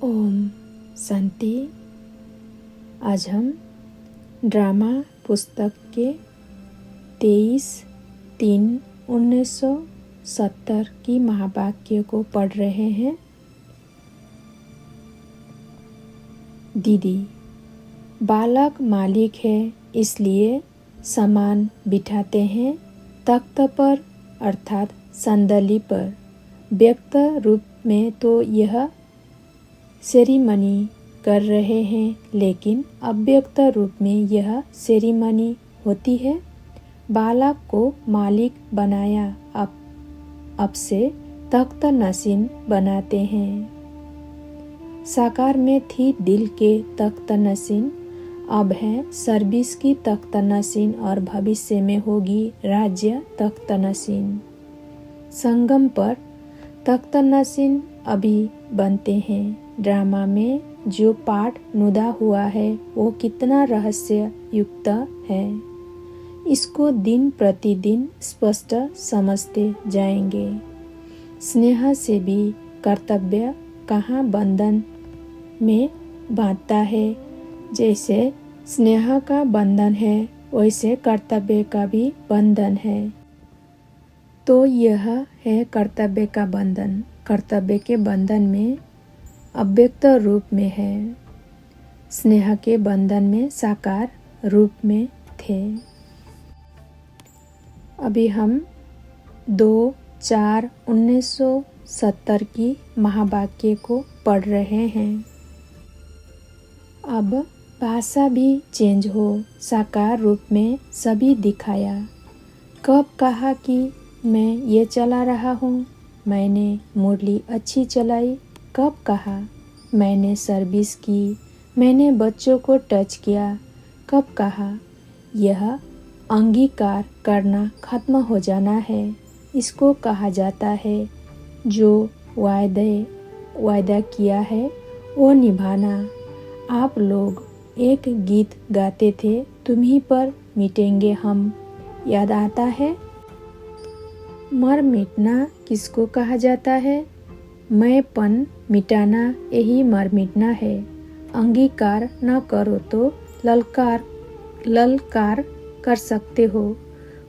ओम शांति। आज हम ड्रामा पुस्तक के 23/3/1970 की महावाक्य को पढ़ रहे हैं। दीदी, बालक मालिक है, इसलिए सामान बिठाते हैं तख्त पर अर्थात संदली पर। व्यक्त रूप में तो यह सेरिमनी कर रहे हैं, लेकिन अव्यक्त रूप में यह सेरिमनी होती है। बालक को मालिक बनाया, अब से तख्त नशीन बनाते हैं। साकार में थी दिल के तख्त नशीन, अब है सर्विस की तख्त नशीन और भविष्य में होगी राज्य तख्त नशीन। संगम पर तख्त नशीन अभी बनते हैं। ड्रामा में जो पाठ नुदा हुआ है वो कितना रहस्य युक्त है, इसको दिन प्रतिदिन स्पष्ट समझते जाएंगे। स्नेह से भी कर्तव्य कहाँ बंधन में बांधता है। जैसे स्नेह का बंधन है वैसे कर्तव्य का भी बंधन है। तो यह है कर्तव्य का बंधन। कर्तव्य के बंधन में अव्यक्त रूप में है, स्नेह के बंधन में साकार रूप में थे। अभी हम 2/4/1970 की महावाक्य को पढ़ रहे हैं। अब भाषा भी चेंज हो, साकार रूप में सभी दिखाया। कब कहा कि मैं ये चला रहा हूँ, मैंने मुरली अच्छी चलाई। कब कहा मैंने सर्विस की, मैंने बच्चों को टच किया। कब कहा यह अंगीकार करना खत्म हो जाना है। इसको कहा जाता है जो वायदा किया है वो निभाना। आप लोग एक गीत गाते थे, तुम्हीं पर मिटेंगे हम, याद आता है? मर मिटना किसको कहा जाता है? मैंपन मिटाना, यही मर मिटना है। अंगीकार न करो तो ललकार कर सकते हो।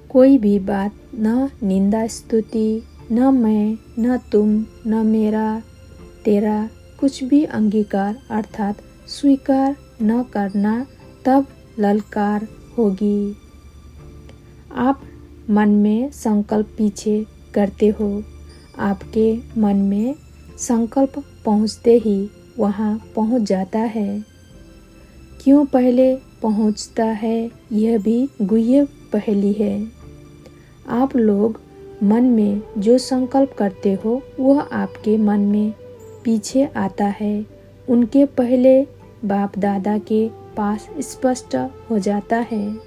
कोई भी बात, न निंदा स्तुति, न मैं, न तुम, न मेरा तेरा, कुछ भी अंगीकार अर्थात स्वीकार न करना, तब ललकार होगी। आप मन में संकल्प पीछे करते हो, आपके मन में संकल्प पहुँचते ही वहाँ पहुँच जाता है। क्यों पहले पहुँचता है, यह भी गुह्य पहेली है। आप लोग मन में जो संकल्प करते हो वह आपके मन में पीछे आता है। उनके पहले बाप दादा के पास स्पष्ट हो जाता है,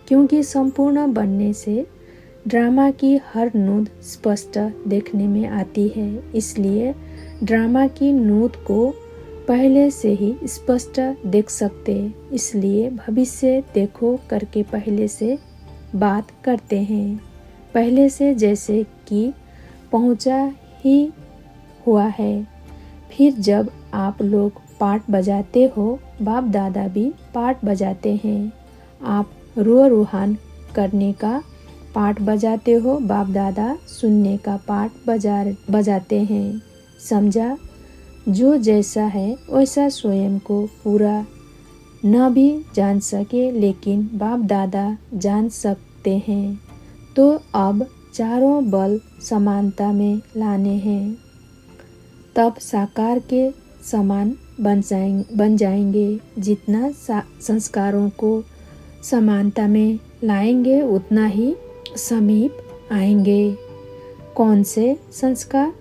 क्योंकि संपूर्ण बनने से ड्रामा की हर नूद स्पष्ट देखने में आती है। इसलिए ड्रामा की नूद को पहले से ही स्पष्ट देख सकते, इसलिए भविष्य देखो करके पहले से बात करते हैं। पहले से जैसे कि पहुंचा ही हुआ है। फिर जब आप लोग पाठ बजाते हो, बाप दादा भी पाठ बजाते हैं। आप रूहान करने का पाठ बजाते हो, बाप दादा सुनने का पाठ बजाते हैं। समझा? जो जैसा है वैसा स्वयं को पूरा न भी जान सके, लेकिन बाप दादा जान सकते हैं। तो अब चारों बल समानता में लाने हैं, तब साकार के समान बन जाएंगे। जितना संस्कारों को समानता में लाएंगे उतना ही समीप आएंगे। कौन से संस्कार?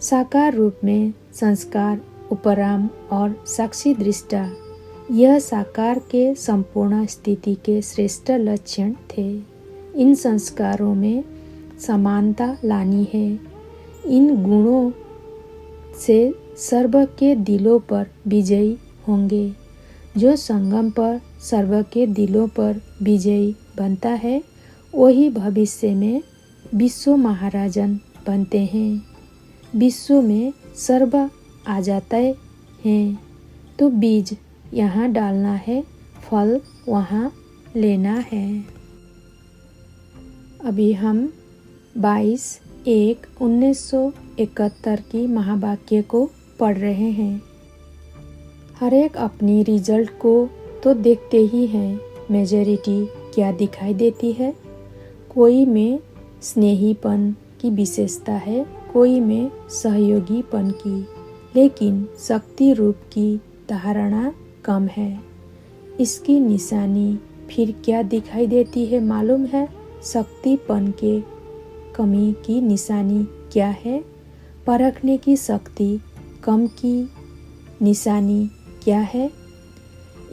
साकार रूप में संस्कार, उपराम और साक्षी दृष्टा, यह साकार के संपूर्ण स्थिति के श्रेष्ठ लक्षण थे। इन संस्कारों में समानता लानी है। इन गुणों से सर्व के दिलों पर विजयी होंगे। जो संगम पर सर्व के दिलों पर विजयी बनता है, वही भविष्य में विश्व महाराजन बनते हैं। विश्व में सर्व आ हैं, तो बीज यहाँ डालना है, फल वहाँ लेना है। अभी हम 22/1/1971 की महावाक्य को पढ़ रहे हैं। हर एक अपनी रिजल्ट को तो देखते ही हैं, मेजॉरिटी क्या दिखाई देती है। कोई में स्नेहीपन की विशेषता है, कोई में सहयोगीपन की, लेकिन शक्ति रूप की धारणा कम है। इसकी निशानी फिर क्या दिखाई देती है मालूम है? शक्तिपन के कमी की निशानी क्या है? परखने की शक्ति कम की निशानी क्या है?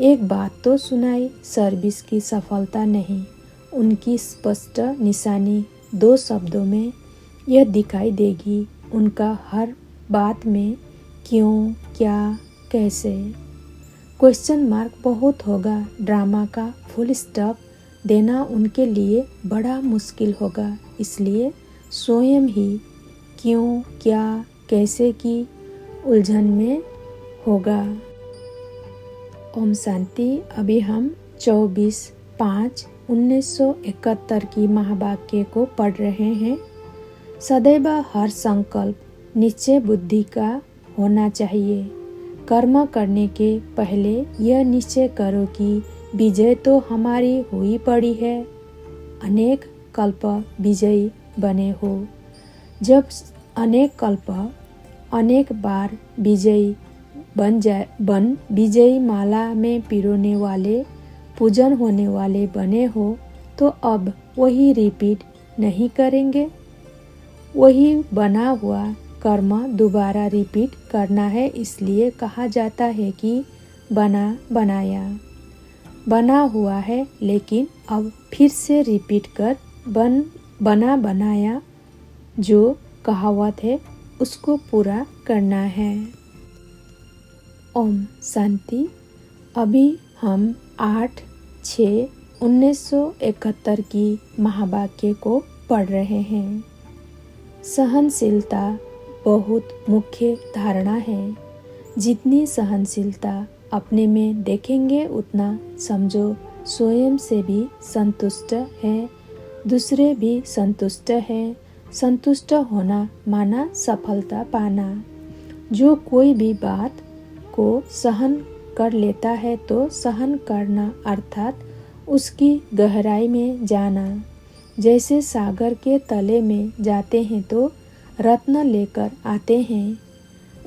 एक बात तो सुनाई, सर्विस की सफलता नहीं। उनकी स्पष्ट निशानी 2 शब्दों में यह दिखाई देगी, उनका हर बात में क्यों, क्या, कैसे। क्वेश्चन मार्क बहुत होगा। ड्रामा का फुल स्टॉप देना उनके लिए बड़ा मुश्किल होगा, इसलिए स्वयं ही क्यों, क्या, कैसे की उलझन में होगा। ओम शांति। अभी हम 24/5/1971 की महावाक्य को पढ़ रहे हैं। सदैव हर संकल्प निश्चय बुद्धि का होना चाहिए। कर्म करने के पहले यह निश्चय करो कि विजय तो हमारी हुई पड़ी है, अनेक कल्प विजयी बने हो। जब अनेक कल्प अनेक बार विजयी बन विजयी माला में पिरोने वाले, पूजन होने वाले बने हो, तो अब वही रिपीट नहीं करेंगे। वही बना हुआ कर्म दोबारा रिपीट करना है, इसलिए कहा जाता है कि बना बनाया। बना हुआ है, लेकिन अब फिर से रिपीट कर बना बनाया जो कहावत है उसको पूरा करना है। ओम शांति। अभी हम 8/6/1971 की महावाक्य को पढ़ रहे हैं। सहनशीलता बहुत मुख्य धारणा है। जितनी सहनशीलता अपने में देखेंगे उतना समझो स्वयं से भी संतुष्ट है, दूसरे भी संतुष्ट है। संतुष्ट होना माना सफलता पाना। जो कोई भी बात को सहन कर लेता है तो सहन करना अर्थात उसकी गहराई में जाना। जैसे सागर के तले में जाते हैं तो रत्न लेकर आते हैं,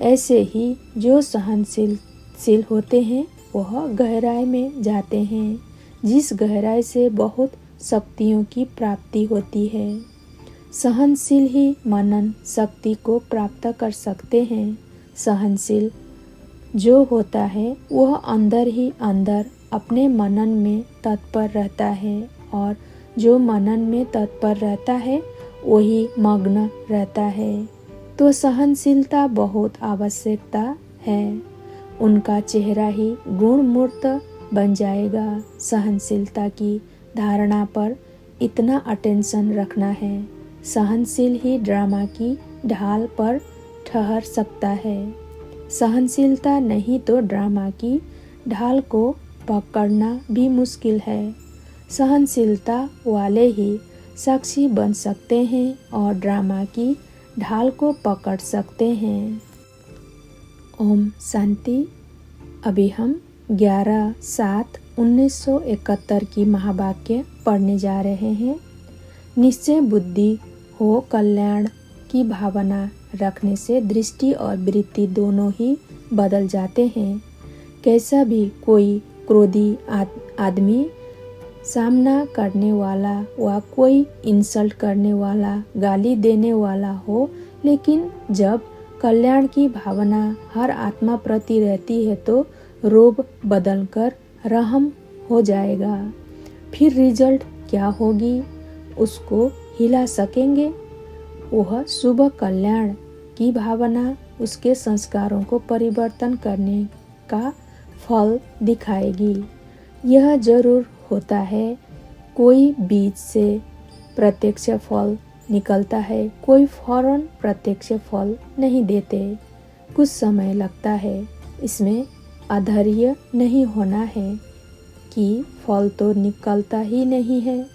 ऐसे ही जो सहनशील होते हैं वह गहराई में जाते हैं, जिस गहराई से बहुत शक्तियों की प्राप्ति होती है। सहनशील ही मनन शक्ति को प्राप्त कर सकते हैं। सहनशील जो होता है वह अंदर ही अंदर अपने मनन में तत्पर रहता है, और जो मनन में तत्पर रहता है वही मग्न रहता है। तो सहनशीलता बहुत आवश्यकता है। उनका चेहरा ही गुणमूर्त बन जाएगा। सहनशीलता की धारणा पर इतना अटेंशन रखना है। सहनशील ही ड्रामा की ढाल पर ठहर सकता है। सहनशीलता नहीं तो ड्रामा की ढाल को पकड़ना भी मुश्किल है। सहनशीलता वाले ही साक्षी बन सकते हैं और ड्रामा की ढाल को पकड़ सकते हैं। ओम शांति। अभी हम 11/7/1971 की महावाक्य पढ़ने जा रहे हैं। निश्चय बुद्धि हो कल्याण की भावना रखने से दृष्टि और वृत्ति दोनों ही बदल जाते हैं। कैसा भी कोई क्रोधी आदमी सामना करने वाला व कोई इंसल्ट करने वाला, गाली देने वाला हो, लेकिन जब कल्याण की भावना हर आत्मा प्रति रहती है तो रोब बदलकर रहम हो जाएगा। फिर रिजल्ट क्या होगी उसको हिला सकेंगे। वह शुभ कल्याण की भावना उसके संस्कारों को परिवर्तन करने का फल दिखाएगी। यह जरूर होता है, कोई बीज से प्रत्यक्ष फल निकलता है, कोई फौरन प्रत्यक्ष फल नहीं देते। कुछ समय लगता है। इसमें अधैर्य नहीं होना है कि फल तो निकलता ही नहीं है।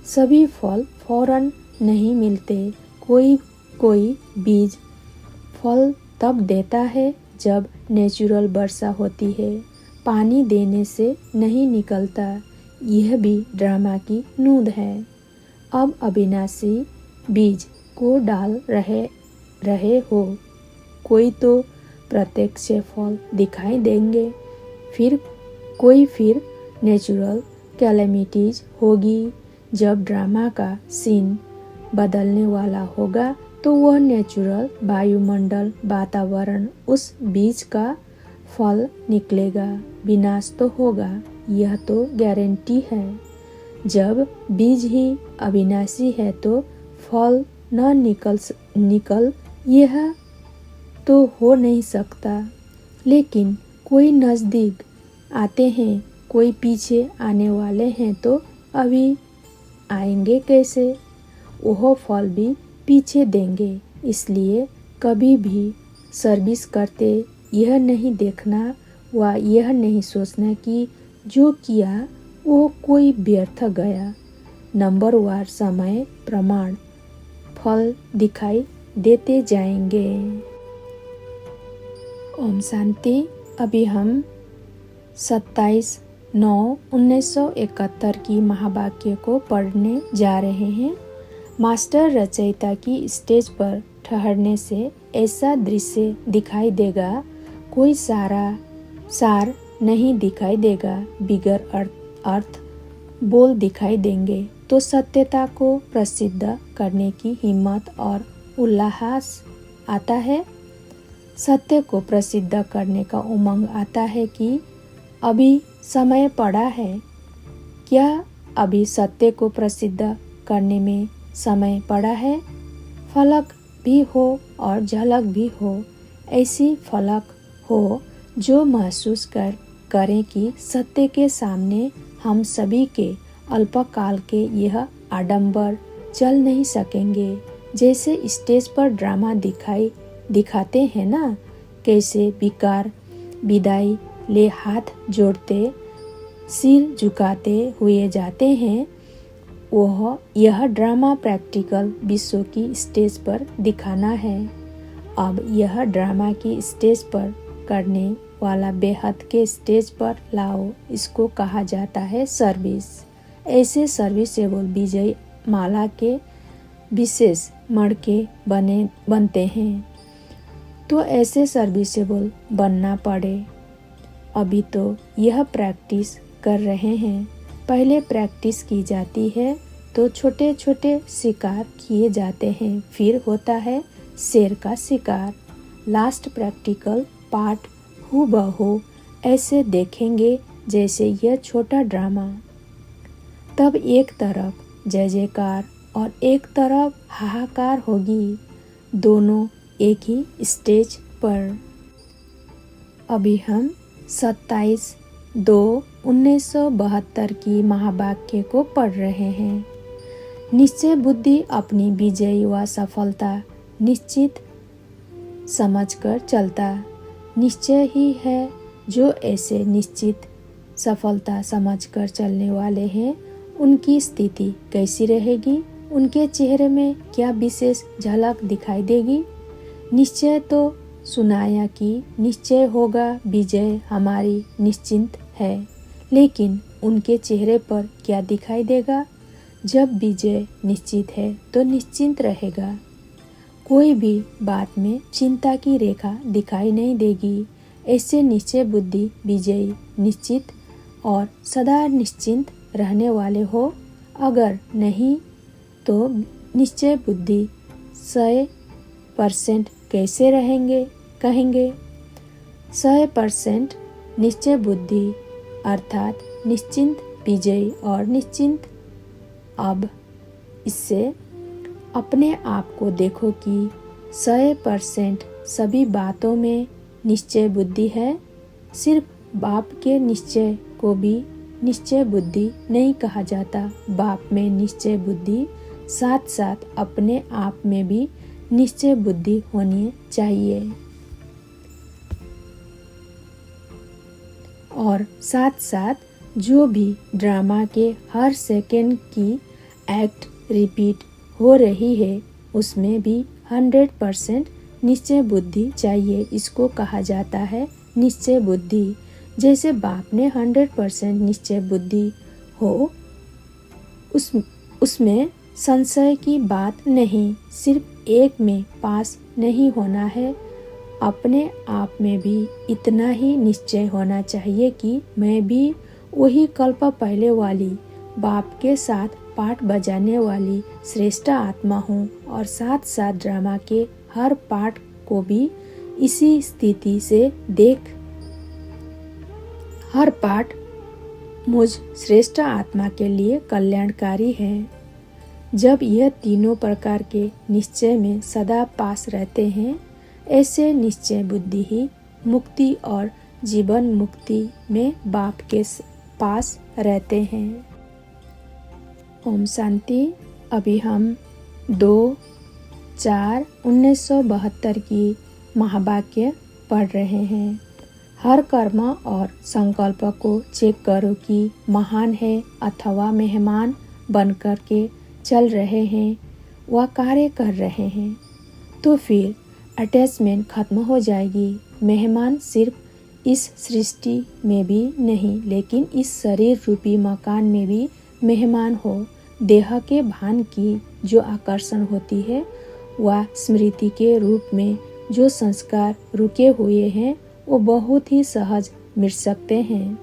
सभी फल फौरन नहीं मिलते। कोई कोई बीज फल तब देता है जब नेचुरल वर्षा होती है, पानी देने से नहीं निकलता। यह भी ड्रामा की नूंद है। अब अविनाशी बीज को डाल रहे हो, कोई तो प्रत्यक्ष फल दिखाई देंगे, फिर नेचुरल कैलेमिटीज होगी। जब ड्रामा का सीन बदलने वाला होगा तो वह नेचुरल वायुमंडल वातावरण उस बीज का फल निकलेगा। विनाश तो होगा, यह तो गारंटी है। जब बीज ही अविनाशी है तो फल न निकल यह तो हो नहीं सकता। लेकिन कोई नज़दीक आते हैं, कोई पीछे आने वाले हैं, तो अभी आएंगे कैसे? वह फल भी पीछे देंगे। इसलिए कभी भी सर्विस करते यह नहीं देखना व यह नहीं सोचना कि जो किया वो कोई व्यर्थ गया। नंबरवार समय प्रमाण फल दिखाई देते जाएंगे। ओम शांति। अभी हम 27/9/1971 की महावाक्य को पढ़ने जा रहे हैं। मास्टर रचयिता की स्टेज पर ठहरने से ऐसा दृश्य दिखाई देगा, कोई सार नहीं दिखाई देगा, बिगर अर्थ बोल दिखाई देंगे। तो सत्यता को प्रसिद्ध करने की हिम्मत और उल्लास आता है। सत्य को प्रसिद्ध करने का उमंग आता है कि अभी समय पड़ा है। क्या अभी सत्य को प्रसिद्ध करने में समय पड़ा है? फलक भी हो और झलक भी हो। ऐसी फलक हो जो महसूस करें कि सत्य के सामने हम सभी के अल्पकाल के यह आडंबर चल नहीं सकेंगे। जैसे स्टेज पर ड्रामा दिखाते हैं ना, कैसे विकार विदाई ले हाथ जोड़ते सिर झुकाते हुए जाते हैं, यह ड्रामा प्रैक्टिकल विश्व की स्टेज पर दिखाना है। अब यह ड्रामा की स्टेज पर करने वाला बेहद के स्टेज पर लाओ। इसको कहा जाता है सर्विस। ऐसे सर्विसेबल विजय माला के विशेष मड़के बनते हैं। तो ऐसे सर्विसेबल बनना पड़े। अभी तो यह प्रैक्टिस कर रहे हैं। पहले प्रैक्टिस की जाती है तो छोटे छोटे शिकार किए जाते हैं, फिर होता है शेर का शिकार। लास्ट प्रैक्टिकल पार्ट हूबहू ऐसे देखेंगे जैसे यह छोटा ड्रामा। तब एक तरफ जय जयकार और एक तरफ हाहाकार होगी, दोनों एक ही स्टेज पर। अभी हम 27/2/1972 की महावाक्य को पढ़ रहे हैं। निश्चय बुद्धि अपनी विजय व सफलता निश्चित समझकर चलता। निश्चय ही है जो ऐसे निश्चित सफलता समझकर चलने वाले हैं, उनकी स्थिति कैसी रहेगी? उनके चेहरे में क्या विशेष झलक दिखाई देगी? निश्चय तो सुनाया कि निश्चय होगा, विजय हमारी निश्चिंत है। लेकिन उनके चेहरे पर क्या दिखाई देगा? जब विजय निश्चित है तो निश्चिंत रहेगा। कोई भी बात में चिंता की रेखा दिखाई नहीं देगी। ऐसे निश्चय बुद्धि विजयी, निश्चित और सदा निश्चिंत रहने वाले हो। अगर नहीं तो निश्चय बुद्धि 100% कैसे कहेंगे? 100% निश्चय बुद्धि अर्थात निश्चिंत, विजयी और निश्चिंत। अब इससे अपने आप को देखो कि 100% सभी बातों में निश्चय बुद्धि है। सिर्फ बाप के निश्चय को भी निश्चय बुद्धि नहीं कहा जाता। बाप में निश्चय बुद्धि साथ साथ अपने आप में भी निश्चय बुद्धि होनी चाहिए। और साथ साथ जो भी ड्रामा के हर सेकंड की एक्ट रिपीट हो रही है उसमें भी 100% निश्चय बुद्धि चाहिए। इसको कहा जाता है निश्चय बुद्धि। जैसे बाप ने 100% निश्चय बुद्धि हो, उसमें संशय की बात नहीं, सिर्फ एक में पास नहीं होना है। अपने आप में भी इतना ही निश्चय होना चाहिए कि मैं भी वही कल्प पहले वाली बाप के साथ पार्ट बजाने वाली श्रेष्ठ आत्मा हूँ और साथ साथ ड्रामा के हर पार्ट को भी इसी स्थिति से देख हर पार्ट मुझ श्रेष्ठ आत्मा के लिए कल्याणकारी है। जब यह तीनों प्रकार के निश्चय में सदा पास रहते हैं, ऐसे निश्चय बुद्धि ही मुक्ति और जीवन मुक्ति में बाप के पास रहते हैं। ओम शांति। अभी हम 2/4/1972 की महावाक्य पढ़ रहे हैं। हर कर्म और संकल्प को चेक करो कि महान है अथवा मेहमान बनकर के चल रहे हैं व कार्य कर रहे हैं, तो फिर अटैचमेंट खत्म हो जाएगी। मेहमान सिर्फ इस सृष्टि में भी नहीं, लेकिन इस शरीर रूपी मकान में भी मेहमान हो। देह के भान की जो आकर्षण होती है वह स्मृति के रूप में जो संस्कार रुके हुए हैं वो बहुत ही सहज मिट सकते हैं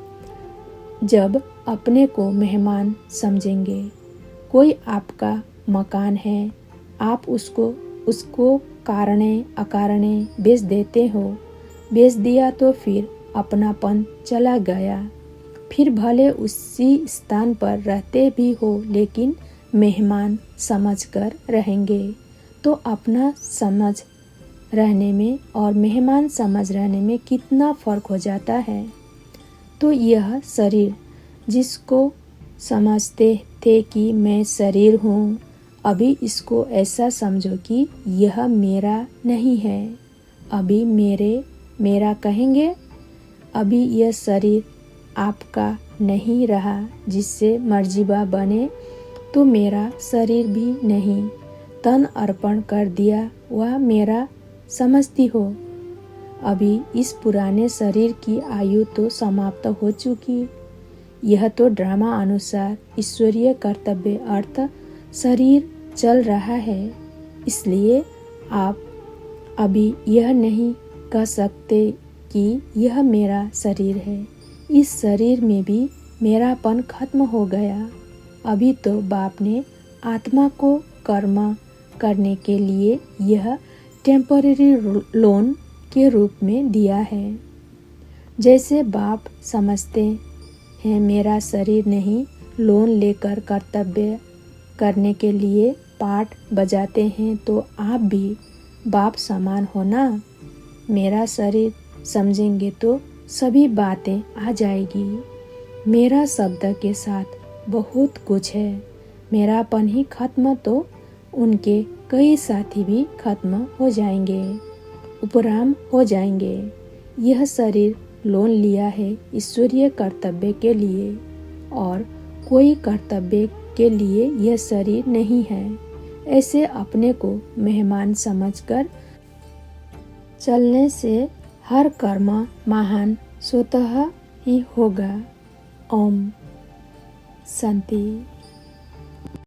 जब अपने को मेहमान समझेंगे। कोई आपका मकान है, आप उसको कारणे अकारणे बेच देते हो। बेच दिया तो फिर अपनापन चला गया। फिर भले उसी स्थान पर रहते भी हो, लेकिन मेहमान समझकर रहेंगे। तो अपना समझ रहने में और मेहमान समझ रहने में कितना फर्क हो जाता है। तो यह शरीर जिसको समझते थे कि मैं शरीर हूँ, अभी इसको ऐसा समझो कि यह मेरा नहीं है। अभी मेरा कहेंगे। अभी यह शरीर आपका नहीं रहा। जिससे मर्जीबा बने तो मेरा शरीर भी नहीं। तन अर्पण कर दिया वह मेरा समझती हो। अभी इस पुराने शरीर की आयु तो समाप्त हो चुकी। यह तो ड्रामा अनुसार ईश्वरीय कर्तव्य अर्थ शरीर चल रहा है। इसलिए आप अभी यह नहीं कह सकते कि यह मेरा शरीर है। इस शरीर में भी मेरापन खत्म हो गया। अभी तो बाप ने आत्मा को कर्म करने के लिए यह टेम्पररी लोन के रूप में दिया है। जैसे बाप समझते हैं मेरा शरीर नहीं, लोन लेकर कर्तव्य करने के लिए पार्ट बजाते हैं, तो आप भी बाप समान हो ना। मेरा शरीर समझेंगे तो सभी बातें आ जाएगी। मेरा शब्द के साथ बहुत कुछ है। मेरापन ही खत्म तो उनके कई साथी भी खत्म हो जाएंगे, उपराम हो जाएंगे। यह शरीर लोन लिया है ईश्वरीय कर्तव्य के लिए और कोई कर्तव्य के लिए यह शरीर नहीं है। ऐसे अपने को मेहमान समझकर चलने से हर कर्म महान स्वतः ही होगा। ओम शांति।